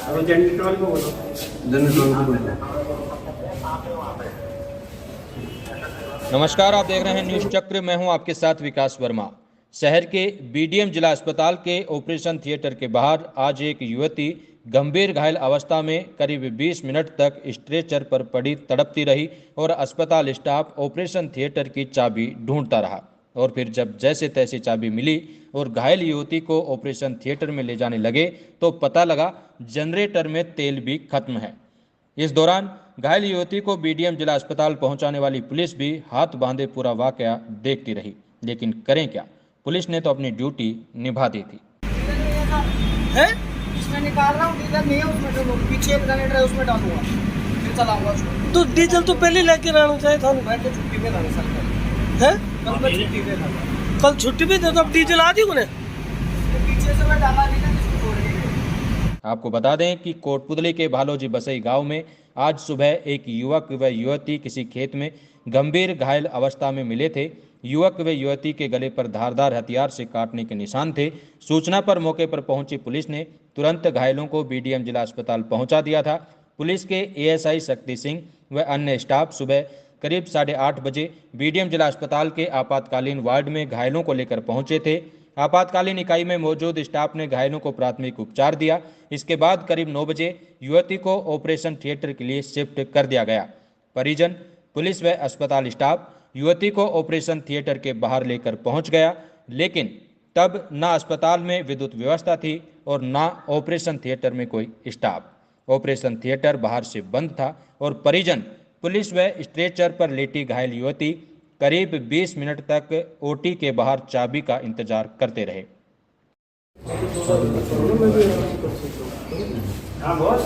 और जनरल को बोलो, जनरल को बोलो। नमस्कार, आप देख रहे हैं न्यूज चक्र। मैं हूं आपके साथ विकास वर्मा। शहर के बीडीएम जिला अस्पताल के ऑपरेशन थिएटर के बाहर आज एक युवती गंभीर घायल अवस्था में करीब 20 मिनट तक स्ट्रेचर पर पड़ी तड़पती रही और अस्पताल स्टाफ ऑपरेशन थिएटर की चाबी ढूंढता रहा। और फिर जब जैसे तैसे चाबी मिली और घायल युवती को ऑपरेशन थिएटर में ले जाने लगे तो पता लगा जनरेटर में तेल भी खत्म है। इस दौरान घायल युवती को बीडीएम जिला अस्पताल पहुंचाने वाली पुलिस भी हाथ बांधे पूरा वाकया देखती रही, लेकिन करें क्या, पुलिस ने तो अपनी ड्यूटी निभा दी थी। है इसमें निकाल रहा हूँ, डीजल नहीं है उसमें, तो पीछे एक जनरेटर है उसमें डालूंगा, फिर चलाऊंगा उसको। तो डीजल तो पहले लेके रहना चाहिए था। मैं तो छुट्टी पे था सर, है कल मैं छुट्टी पे था। कल छुट्टी पे था तो अब डीजल आ दी उन्हें, पीछे से मैं डाला नहीं था जिसको छोड़ के। आपको बता दें कि कोटपुतली के भालोजी बसई गांव में आज सुबह एक युवक व युवती किसी खेत में गंभीर घायल अवस्था में मिले थे। युवक व युवती के गले पर धारदार हथियार से काटने के निशान थे। सूचना पर मौके पर पहुंची पुलिस ने तुरंत घायलों को बीडीएम जिला अस्पताल पहुंचा दिया था। पुलिस के एएसआई शक्ति सिंह व अन्य स्टाफ सुबह करीब 8:30 बजे बीडीएम जिला अस्पताल के आपातकालीन वार्ड में घायलों को लेकर पहुंचे थे। आपातकालीन इकाई में मौजूद स्टाफ ने घायलों को प्राथमिक उपचार दिया। इसके बाद करीब 9 बजे युवती को ऑपरेशन थिएटर के लिए शिफ्ट कर दिया गया। परिजन, पुलिस व अस्पताल स्टाफ युवती को ऑपरेशन थिएटर के बाहर लेकर पहुंच गया, लेकिन तब न अस्पताल में विद्युत व्यवस्था थी और न ऑपरेशन थिएटर में कोई स्टाफ। ऑपरेशन थिएटर बाहर से बंद था और परिजन पुलिस व स्ट्रेचर पर लेटी घायल युवती करीब 20 मिनट तक ओटी के बाहर चाबी का इंतजार करते रहे। हाँ बॉस,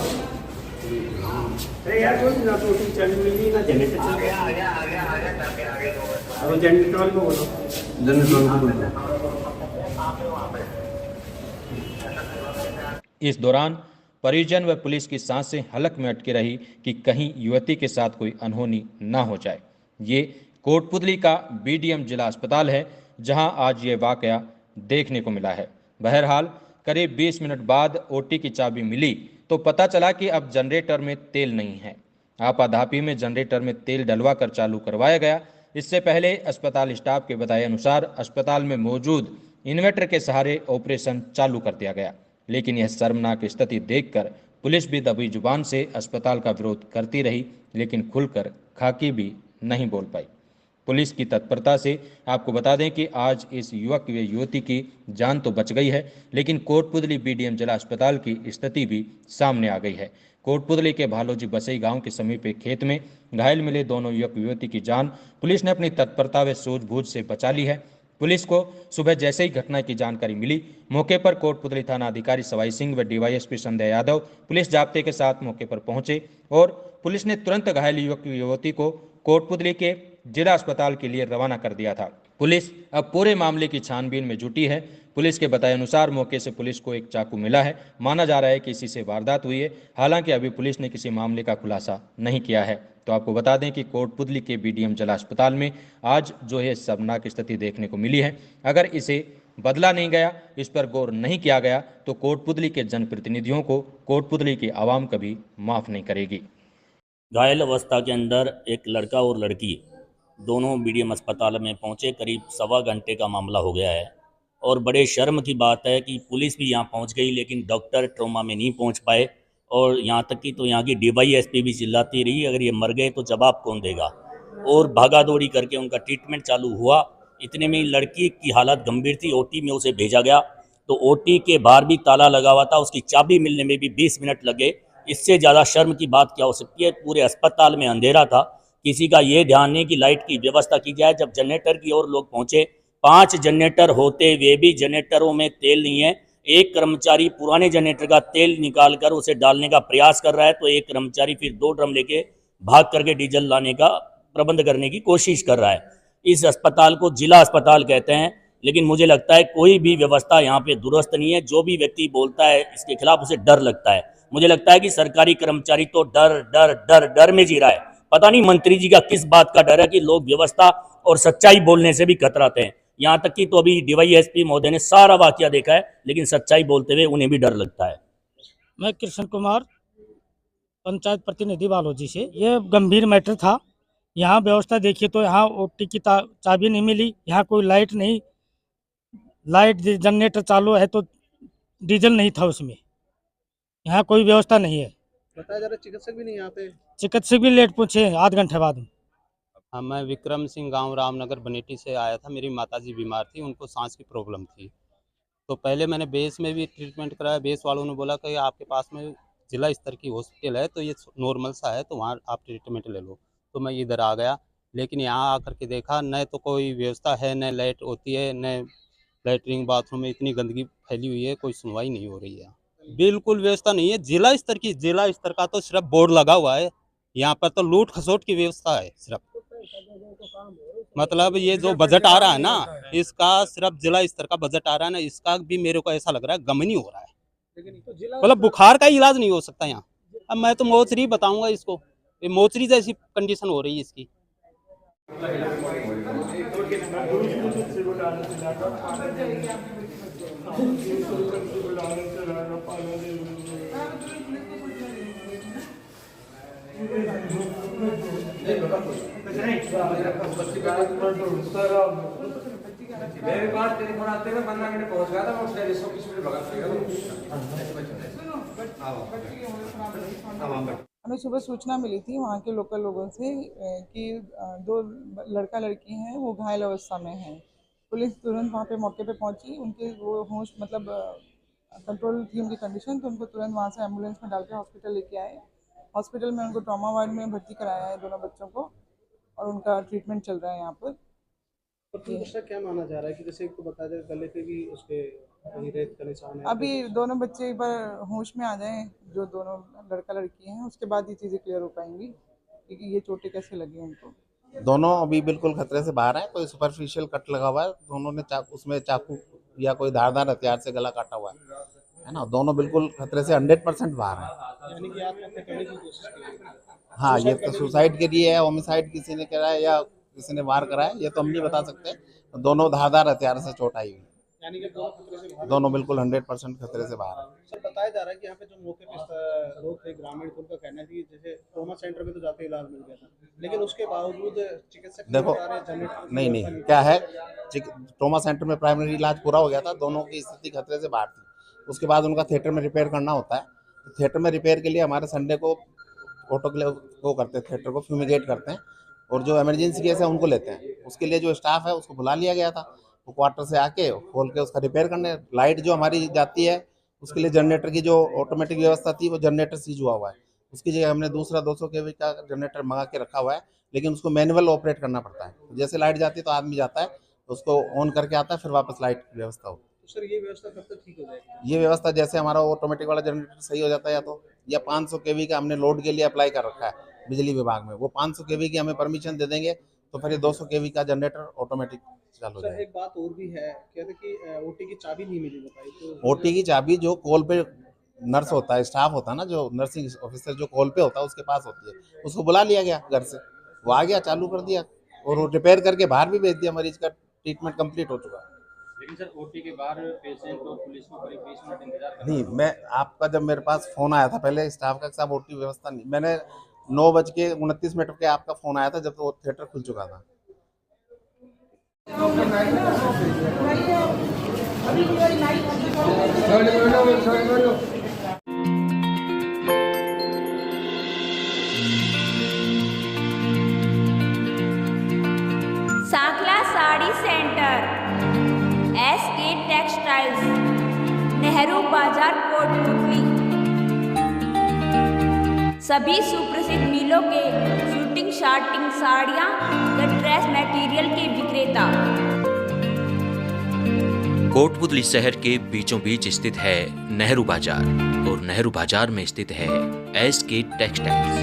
अरे यार कोई ना तो चल मिली ना जनरेटर चल गया, और जनरल को बोलो, जनरल को बोलो। इस दौरान परिजन व पुलिस की सांसें हलक में अटकी रही कि कहीं युवती के साथ कोई अनहोनी ना हो जाए। ये कोटपुतली का बीडीएम जिला अस्पताल है जहां आज ये वाकया देखने को मिला है। बहरहाल करीब 20 मिनट बाद ओटी की चाबी मिली तो पता चला कि अब जनरेटर में तेल नहीं है। आपाधापी में जनरेटर में तेल डलवा कर चालू करवाया गया। इससे पहले अस्पताल स्टाफ के बताए अनुसार अस्पताल में मौजूद इन्वर्टर के सहारे ऑपरेशन चालू कर दिया गया, लेकिन यह शर्मनाक स्थिति देखकर पुलिस भी दबी जुबान से अस्पताल का विरोध करती रही, लेकिन खुलकर खाकी भी नहीं बोल पाई। पुलिस की तत्परता से आपको बता दें कि आज इस युवक व युवती की जान तो बच गई है, लेकिन कोटपुतली बीडीएम जिला अस्पताल की स्थिति भी सामने आ गई है। कोटपुतली के भालोजी बसई गांव के समीप एक खेत में घायल मिले दोनों युवक युवती की जान पुलिस ने अपनी तत्परता व सूझबूझ से बचा ली है। पुलिस को सुबह जैसे ही घटना की जानकारी मिली, मौके पर कोटपुतली थाना अधिकारी सवाई सिंह व डीवाईएसपी संजय यादव पुलिस जाब्ते के साथ मौके पर पहुंचे और पुलिस ने तुरंत घायल युवक युवती को कोटपुतली के जिला अस्पताल के लिए रवाना कर दिया था। पुलिस अब पूरे मामले की छानबीन में जुटी है। पुलिस के बताए अनुसार मौके से पुलिस को एक चाकू मिला है। माना जा रहा है कि इसी से वारदात हुई है। हालांकि अभी पुलिस ने किसी मामले का खुलासा नहीं किया है। तो आपको बता दें कि कोटपुतली के बीडीएम जिला अस्पताल में आज जो है शर्मनाक स्थिति देखने को मिली है। अगर इसे बदला नहीं गया, इस पर गौर नहीं किया गया, तो कोटपुतली के जनप्रतिनिधियों को कोटपुतली की आवाम कभी माफ़ नहीं करेगी। घायल अवस्था के अंदर एक लड़का और लड़की दोनों बीडीएम अस्पताल में पहुंचे। करीब 1.25 घंटे का मामला हो गया है और बड़े शर्म की बात है कि पुलिस भी यहां पहुंच गई, लेकिन डॉक्टर ट्रॉमा में नहीं पहुंच पाए और यहां तक कि तो यहां की डीवाईएसपी भी चिल्लाती रही, अगर ये मर गए तो जवाब कौन देगा। और भागा दौड़ी करके उनका ट्रीटमेंट चालू हुआ। इतने में लड़की की हालत गंभीर थी, ओटी में उसे भेजा गया तो ओटी के बाहर भी ताला लगा हुआ था, उसकी चाबी मिलने में भी 20 मिनट लगे। इससे ज़्यादा शर्म की बात क्या हो सकती है। पूरे अस्पताल में अंधेरा था, किसी का ये ध्यान नहीं कि लाइट की व्यवस्था की जाए। जब जनरेटर की ओर लोग पहुंचे, 5 जनरेटर होते हुए भी जनरेटरों में तेल नहीं है। एक कर्मचारी पुराने जनरेटर का तेल निकाल कर उसे डालने का प्रयास कर रहा है तो एक कर्मचारी फिर 2 ड्रम लेके भाग करके डीजल लाने का प्रबंध करने की कोशिश कर रहा है। इस अस्पताल को जिला अस्पताल कहते हैं, लेकिन मुझे लगता है कोई भी व्यवस्था यहाँ पे दुरुस्त नहीं है। जो भी व्यक्ति बोलता है इसके खिलाफ उसे डर लगता है। मुझे लगता है कि सरकारी कर्मचारी तो डर डर डर डर में जी रहा है। पता नहीं मंत्री जी का किस बात का डर है कि लोग व्यवस्था और सच्चाई बोलने से भी कतराते हैं। यहाँ तक कि तो अभी DYSP महोदय ने सारा वाकया देखा है, लेकिन सच्चाई बोलते हुए उन्हें भी डर लगता है। मैं कृष्ण कुमार, पंचायत प्रतिनिधि बालोजी से। ये गंभीर मैटर था। यहाँ व्यवस्था देखिए तो यहाँ ओटी की चाबी नहीं मिली, यहाँ कोई लाइट नहीं, लाइट जनरेटर चालू है तो डीजल नहीं था उसमें, यहाँ कोई व्यवस्था नहीं है। बताया जा रहा है चिकित्सक भी नहीं यहाँ पे। चिकित्सक भी लेट पूछे, आध घंटे बाद। हाँ, मैं विक्रम सिंह, गांव रामनगर बनेटी से आया था। मेरी माताजी बीमार थी, उनको सांस की प्रॉब्लम थी। तो पहले मैंने बेस में भी ट्रीटमेंट कराया। बेस वालों ने बोला कि आपके पास में जिला स्तर की हॉस्पिटल है तो ये नॉर्मल सा है, तो वहाँ आप ट्रीटमेंट ले लो। तो मैं इधर आ गया, लेकिन यहाँ आकर के देखा न तो कोई व्यवस्था है, न लाइट होती है, न लैट्रिन बाथरूम में इतनी गंदगी फैली हुई है, कोई सुनवाई नहीं हो रही है। बिल्कुल व्यवस्था नहीं है। जिला स्तर का तो सिर्फ बोर्ड लगा हुआ है। यहाँ पर तो लूट खसोट की व्यवस्था है सिर्फ। मतलब ये जो बजट आ रहा है ना, इसका सिर्फ जिला स्तर का बजट आ रहा है ना, इसका भी मेरे को ऐसा लग रहा है गमनी हो रहा है। मतलब बुखार का इलाज नहीं हो सकता यहाँ। अब मैं तो मोचरी बताऊंगा इसको, ये मोचरी जैसी कंडीशन हो रही है इसकी। मेरे पास टेलीफोन आते हुए 15 मिनट पहुंच गया था, मैं उसने 120 मिनट भगा हमें सुबह सूचना मिली थी वहाँ के लोकल लोगों से कि दो लड़का लड़की हैं वो घायल अवस्था में हैं। पुलिस तुरंत वहाँ पे मौके पे पहुँची। उनके वो होश मतलब कंट्रोल थी उनकी कंडीशन, तो उनको तुरंत वहाँ से एम्बुलेंस में डाल के हॉस्पिटल लेके आए। हॉस्पिटल में उनको ट्रॉमा वार्ड में भर्ती कराया है दोनों बच्चों को, और उनका ट्रीटमेंट चल रहा है यहाँ पर। तो क्या माना जा रहा है कि जैसे एक तो बता दे गले पे भी उसके रेत का निशान है। अभी दोनों बच्चे एक बार होश में आ जाएं, जो दोनों लड़का लड़की हैं, उसके बाद ये चीज़ें क्लियर हो पाएंगी कि ये चोटें कैसे लगी उनको। दोनों अभी बिल्कुल खतरे से बाहर हैं। कोई सुपरफिशियल कट लगा हुआ है, दोनों ने उसमें चाकू या कोई धारदार हथियार से गला काटा हुआ है ना। दोनों बिल्कुल खतरे से 100% बाहर हैं। यानी कि आत्महत्या करने की कोशिश की। हाँ, ये तो सुसाइड के लिए है, होमिसाइड किसी ने करा है या किसी ने वार करा है, ये तो हम नहीं बता सकते। दोनों धारदार हथियार से चोट आई हुई, यानी कि दोनों खतरे से बाहर। दोनों बिल्कुल 100% खतरे से बाहर है। सर बताया जा रहा है कि यहाँ पे जो मौके पे लोग थे ग्रामीण, उनका कहना है कि जैसे ट्रॉमा सेंटर में तो जाते इलाज मिल गया था, लेकिन उसके बावजूद चिकित्सक देखो, नहीं क्या है, ट्रॉमा सेंटर में प्राइमरी इलाज पूरा हो गया था, दोनों की स्थिति खतरे से बाहर थी। उसके बाद उनका थिएटर में रिपेयर करना होता है। तो थिएटर में रिपेयर के लिए हमारे संडे को ऑटो के लिए वो करते हैं, थिएटर को फ्यूमिगेट करते हैं, और जो इमरजेंसी केस है उनको लेते हैं। उसके लिए जो स्टाफ है उसको बुला लिया गया था, वो क्वार्टर से आके खोल के उसका रिपेयर करने। लाइट जो हमारी जाती है उसके लिए जनरेटर की जो ऑटोमेटिक व्यवस्था थी वो जनरेटर सीज हुआ हुआ है। उसकी जगह हमने दूसरा 200 kV का जनरेटर मंगा के रखा हुआ है, लेकिन उसको मैनुअल ऑपरेट करना पड़ता है। जैसे लाइट जाती है तो आदमी जाता है, उसको ऑन करके आता है, फिर वापस लाइट की व्यवस्था होती है। तो सर ये व्यवस्था कब तक ठीक हो जाएगी? ये व्यवस्था जैसे हमारा ऑटोमेटिक वाला जनरेटर सही हो जाता है या 500 kV का हमने लोड के लिए अप्लाई कर रखा है बिजली विभाग में, वो 500 kV की हमें परमिशन दे देंगे तो फिर ये 200 kV का जनरेटर ऑटोमेटिक चालू हो सर जाएगा। एक बात और भी है, कहते कि ओटी की चाबी नहीं मिली, बताइए तो। ओटी की चाबी जो कॉल पे नर्स होता है, स्टाफ होता है ना, जो नर्सिंग ऑफिसर जो कॉल पे होता है उसके पास होती है, उसको बुला लिया गया घर से, वो आ गया, चालू कर दिया, और वो रिपेयर करके बाहर भी भेज दिया। मरीज का ट्रीटमेंट कंप्लीट हो चुका है। लेकिन सर ओटी के बाहर पेशेंट और पुलिस को करीब 20 मिनट इंतजार करना। नहीं, मैं आपका जब मेरे पास फोन आया था पहले स्टाफ का साहब ओटी व्यवस्था नहीं, मैंने 9:29 पे आपका फोन आया था जब तो थिएटर खुल चुका था। Sankhla sari centre, SK textiles, Nehru बाजार, कोटपुतली। सभी सुप्रसिद्ध मिलों के शूटिंग शार्टिंग साड़ियाँ व ड्रेस मटेरियल के विक्रेता। कोटपुतली शहर के बीचों बीच स्थित है नेहरू बाजार, और नेहरू बाजार में स्थित है SK textiles.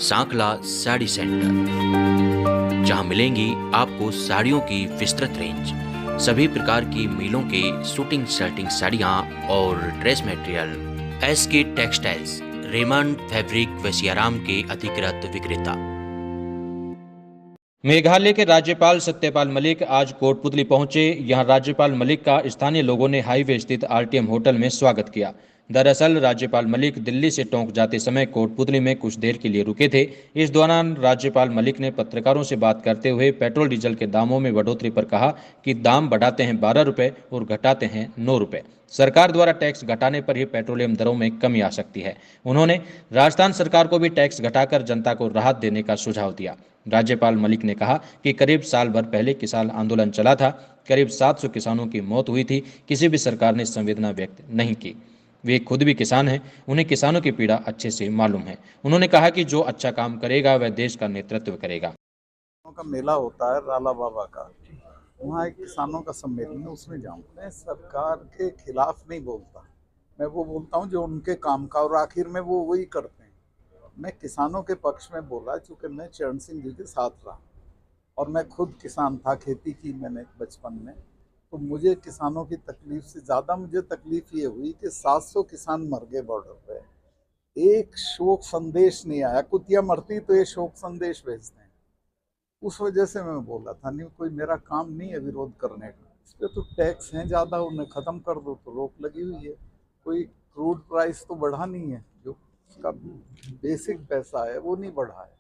Sankhla sari centre, जहां मिलेंगी आपको साड़ियों की विस्तृत रेंज, सभी प्रकार की मिलों के शूटिंग शर्टिंग साड़ियां और dress material. SK textiles, Raymond fabric व सियाराम के अधिकृत विक्रेता। मेघालय के राज्यपाल सत्यपाल मलिक आज कोटपुतली पहुंचे। यहां राज्यपाल मलिक का स्थानीय लोगों ने हाईवे स्थित आरटीएम होटल में स्वागत किया। दरअसल राज्यपाल मलिक दिल्ली से टोंक जाते समय कोटपुतली में कुछ देर के लिए रुके थे। इस दौरान राज्यपाल मलिक ने पत्रकारों से बात करते हुए पेट्रोल डीजल के दामों में बढ़ोतरी पर कहा कि दाम बढ़ाते हैं 12 रुपये और घटाते हैं 9 रुपये। सरकार द्वारा टैक्स घटाने पर ही पेट्रोलियम दरों में कमी आ सकती है। उन्होंने राजस्थान सरकार को भी टैक्स घटाकर जनता को राहत देने का सुझाव दिया। राज्यपाल मलिक ने कहा कि करीब साल भर पहले किसान आंदोलन चला था, करीब 700 किसानों की मौत हुई थी, किसी भी सरकार ने संवेदना व्यक्त नहीं की। वे खुद भी किसान हैं, उन्हें किसानों की पीड़ा अच्छे से मालूम है। उन्होंने कहा कि जो अच्छा काम करेगा वह देश का नेतृत्व करेगा। का मेला होता है राला बाबा का, वहाँ एक किसानों का सम्मेलन है, उसमें जाऊँ। मैं सरकार के खिलाफ नहीं बोलता, मैं वो बोलता हूँ जो उनके काम का, और आखिर में वो वही करते हैं। मैं किसानों के पक्ष में बोला क्योंकि मैं चरण सिंह जी के साथ रहा और मैं खुद किसान था, खेती की मैंने बचपन में। तो मुझे किसानों की तकलीफ से ज़्यादा मुझे तकलीफ ये हुई कि 700 किसान मर गए बॉर्डर पे, एक शोक संदेश नहीं आया। कुतिया मरती तो ये शोक संदेश भेजते हैं। उस वजह से मैं बोला था, नहीं कोई मेरा काम नहीं है विरोध करने का। इस पर तो टैक्स हैं ज़्यादा, उन्हें ख़त्म कर दो, तो रोक लगी हुई है। कोई क्रूड प्राइस तो बढ़ा नहीं है, जो उसका बेसिक पैसा है वो नहीं बढ़ा है।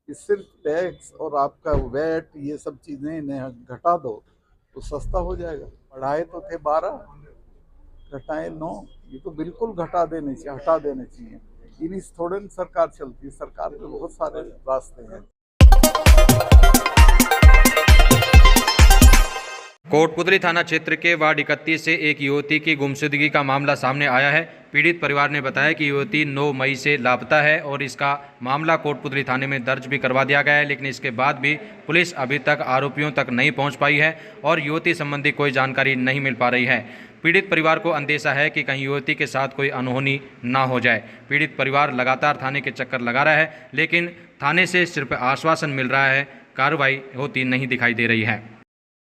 ये सिर्फ टैक्स और आपका वैट, ये सब चीज़ें इन्हें घटा दो तो सस्ता हो जाएगा। बढ़ाए तो थे 12, घटाए 9, ये तो बिल्कुल घटा देने चाहिए, हटा देने चाहिए। इन्हीं थोड़े सरकार चलती है, सरकार के बहुत सारे रास्ते हैं। कोटपुतली थाना क्षेत्र के वार्ड 31 से एक युवती की गुमशुदगी का मामला सामने आया है। पीड़ित परिवार ने बताया कि युवती 9 मई से लापता है और इसका मामला कोटपुतली थाने में दर्ज भी करवा दिया गया है, लेकिन इसके बाद भी पुलिस अभी तक आरोपियों तक नहीं पहुंच पाई है और युवती संबंधी कोई जानकारी नहीं मिल पा रही है। पीड़ित परिवार को अंदेशा है कि कहीं युवती के साथ कोई अनहोनी ना हो जाए। पीड़ित परिवार लगातार थाने के चक्कर लगा रहा है, लेकिन थाने से सिर्फ आश्वासन मिल रहा है, कार्रवाई होती नहीं दिखाई दे रही है।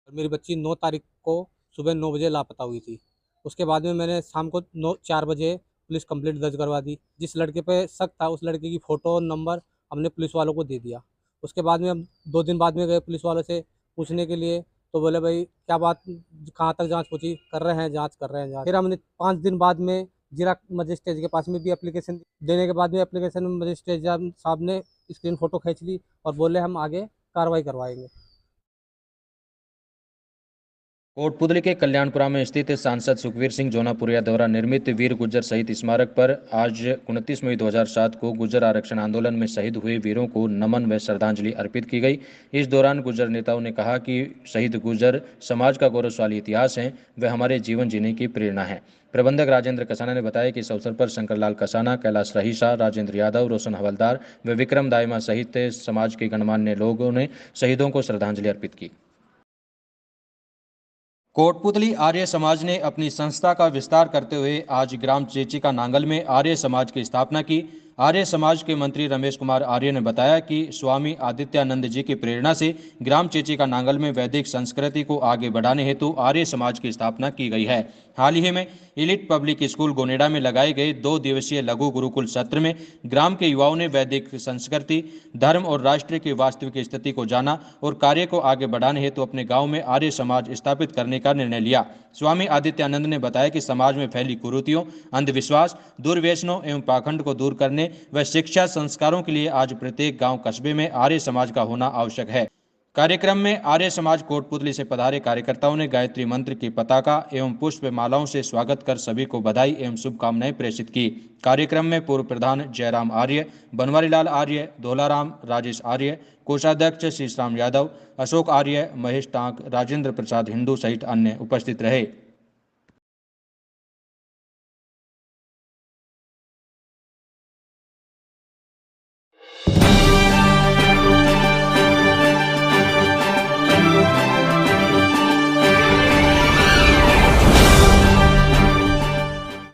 मेरी बच्ची 9 तारीख को सुबह 9 बजे लापता हुई थी। उसके बाद में मैंने शाम को 4 बजे पुलिस कंप्लेंट दर्ज करवा दी। जिस लड़के पे शक था उस लड़के की फ़ोटो और नंबर हमने पुलिस वालों को दे दिया। उसके बाद में हम 2 दिन बाद में गए पुलिस वालों से पूछने के लिए, तो बोले भाई क्या बात, कहाँ तक जांच पहुँची, कर रहे हैं जांच। फिर हमने 5 दिन बाद में जिला मजिस्ट्रेट के पास में भी एप्लीकेशन देने के बाद में एप्लीकेशन में मजिस्ट्रेट साहब ने स्क्रीन फ़ोटो खींच ली और बोले हम आगे कार्रवाई करवाएंगे। कोटपुतली के कल्याणपुरा में स्थित सांसद सुखवीर सिंह जोनापुरिया द्वारा निर्मित वीर गुर्जर शहीद स्मारक पर आज 29 मई 2007 को गुर्जर आरक्षण आंदोलन में शहीद हुए वीरों को नमन व श्रद्धांजलि अर्पित की गई। इस दौरान गुर्जर नेताओं ने कहा कि शहीद गुर्जर समाज का गौरवशाली इतिहास है, व हमारे जीवन जीने की प्रेरणा है। प्रबंधक राजेंद्र कसाना ने बताया कि इस अवसर पर शंकरलाल कसाना, कैलाश रहीसा, राजेंद्र यादव, रोशन हवलदार व विक्रम दाइमा सहित समाज के गणमान्य लोगों ने शहीदों को श्रद्धांजलि अर्पित की। कोटपुतली आर्य समाज ने अपनी संस्था का विस्तार करते हुए आज ग्राम चेची का नांगल में आर्य समाज की स्थापना की। आर्य समाज के मंत्री रमेश कुमार आर्य ने बताया कि स्वामी आदित्यानंद जी की प्रेरणा से ग्राम चेची का नांगल में वैदिक संस्कृति को आगे बढ़ाने हेतु आर्य समाज की स्थापना की गई है। हाल ही में इलिट पब्लिक स्कूल गोनेडा में लगाए गए 2 दिवसीय लघु गुरुकुल सत्र में ग्राम के युवाओं ने वैदिक संस्कृति, धर्म और राष्ट्र की वास्तविक स्थिति को जाना और कार्य को आगे बढ़ाने हेतु अपने गांव में आर्य समाज स्थापित करने का निर्णय लिया। स्वामी आदित्यानंद ने बताया कि समाज में फैली कुरीतियों, अंधविश्वास, दुर्व्यसनों एवं पाखंड को दूर करने व शिक्षा संस्कारों के लिए आज प्रत्येक गांव कस्बे में आर्य समाज का होना आवश्यक है। कार्यक्रम में आर्य समाज कोटपुतली से पधारे कार्यकर्ताओं ने गायत्री मंत्र की पताका एवं पुष्प मालाओं से स्वागत कर सभी को बधाई एवं शुभकामनाएं प्रेषित की। कार्यक्रम में पूर्व प्रधान जयराम आर्य, बनवारीलाल आर्य, धोलाराम, राजेश आर्य, कोषाध्यक्ष शीशराम यादव, अशोक आर्य, महेश टांक, राजेंद्र प्रसाद हिंदू सहित अन्य उपस्थित रहे।